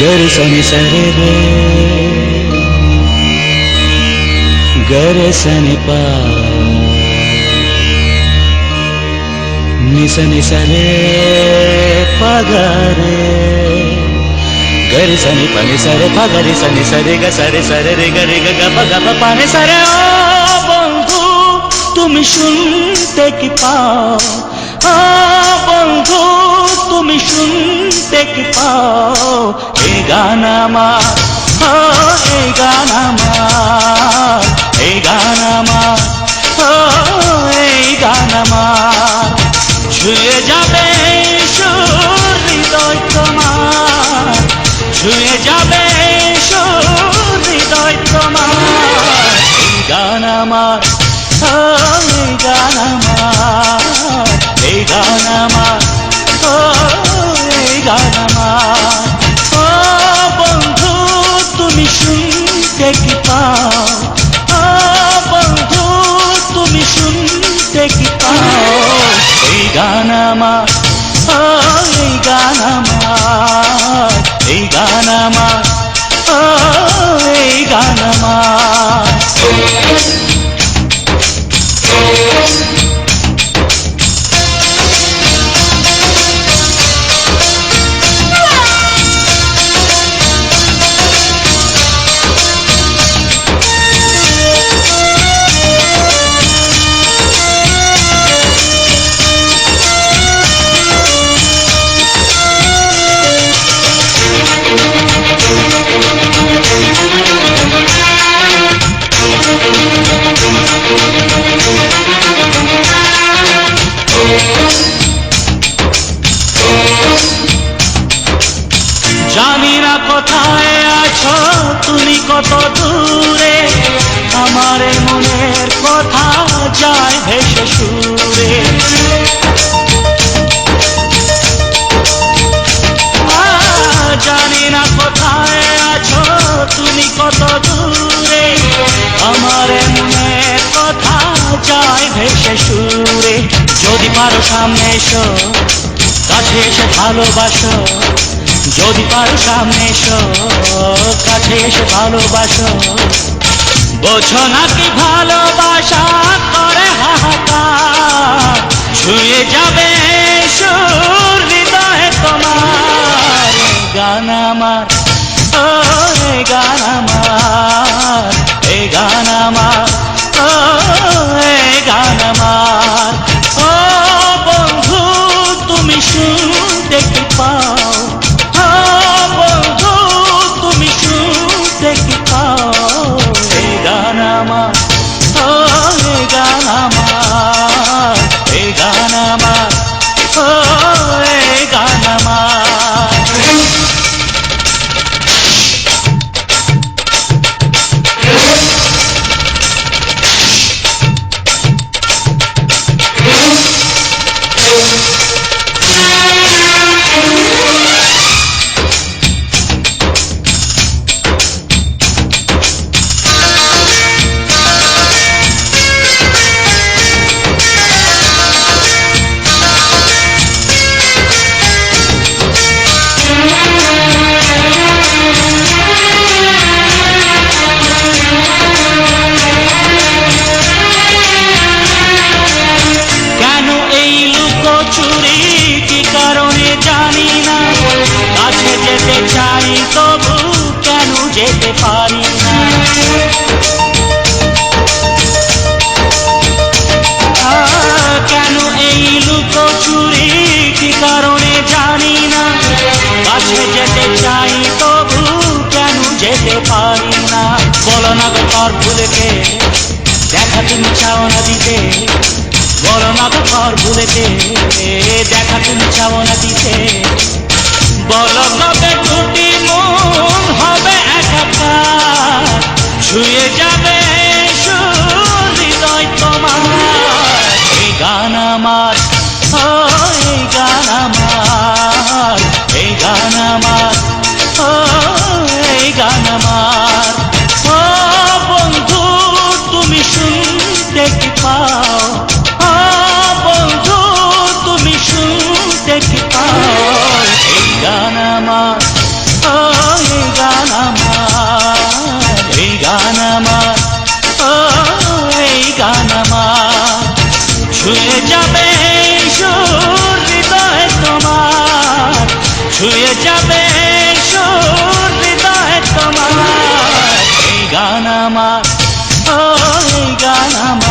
गर सनि सरे रे गर सनि पा नि सरे पा गा रे गर सनि पा नि सरे पा गा रे सरे गा सरे रे गा गा पा नि सरे। ओ बंधु तुम सुनते कि पाओ, ओ बंधु तुम सुनते कि पाओ ए गाना मार, ओ ए गाना मार, ए गाना मार, ओ ए गाना मार। ছুঁয়ে যাবে সুর হৃদয় তোমার, ছুঁয়ে যাবে সুর হৃদয় তোমার। এই গান আমার, ও এই গান আমার, এই গান আমার, ও এই গান আমার। ও বন্ধু তুমি শুনতে কি পাও, ও বন্ধু তুমি শুনতে কি পাও এই গান আমার, ও এই গান আমার, এই গান আমার, ও এই গান আমার। জানি না কোথায় আছো তুমি কত দূরে, আমার মনের কথা যায় ভেসে সুরে। জানি না কোথায় আছো তুমি কত দূরে, আমার মনের কথা যায় ভেসে সুরে। যদি পারো সামনে এসো, কাছে এসে ভালোবাসো, যদি পারো সামনে এসো, কাছে এসে ভালোবাসো। বোঝো নাকি ভালোবাসা করে হাহাকার, ছুঁয়ে যাবে সুর হৃদয়ে তোমার। এই গান আমার, ও এই গান আমার, এই গান আমার, ও এই গান আমার। ও বন্ধু তুমি শুনতে কি পাও, ও বন্ধু তুমি শুনতে কি পাও এই গান আমার, ও এই গান আমার, এই গান আমার, ও এই গান আমার। যেতে পারি না, কেন এই লুকোচুরি কি কারণে জানি না। কাছে যেতে চাই তবু কেন যেতে পারি না। বলো না গো পর ভুলেতে দেখা তুমি চাও না দিতে, বলো না গো পর ভুলেতে দেখা তুমি চাও না দিতে। বলো কবে দুটি মন হবে একাকার, ছুঁয়ে যাবে সুর হৃদয় তোমার। এই গান আমার, ও এই গান আমার, এই গান আমার, ও এই গান আমার। ও বন্ধু তুমি শুনতে কি পাও, ও বন্ধু তুমি শুনতে কি পাও এই গান আমার, ও মিশে যাবে সুর হৃদয়ে তোমার। এই গান আমার, ও এই গান আমার।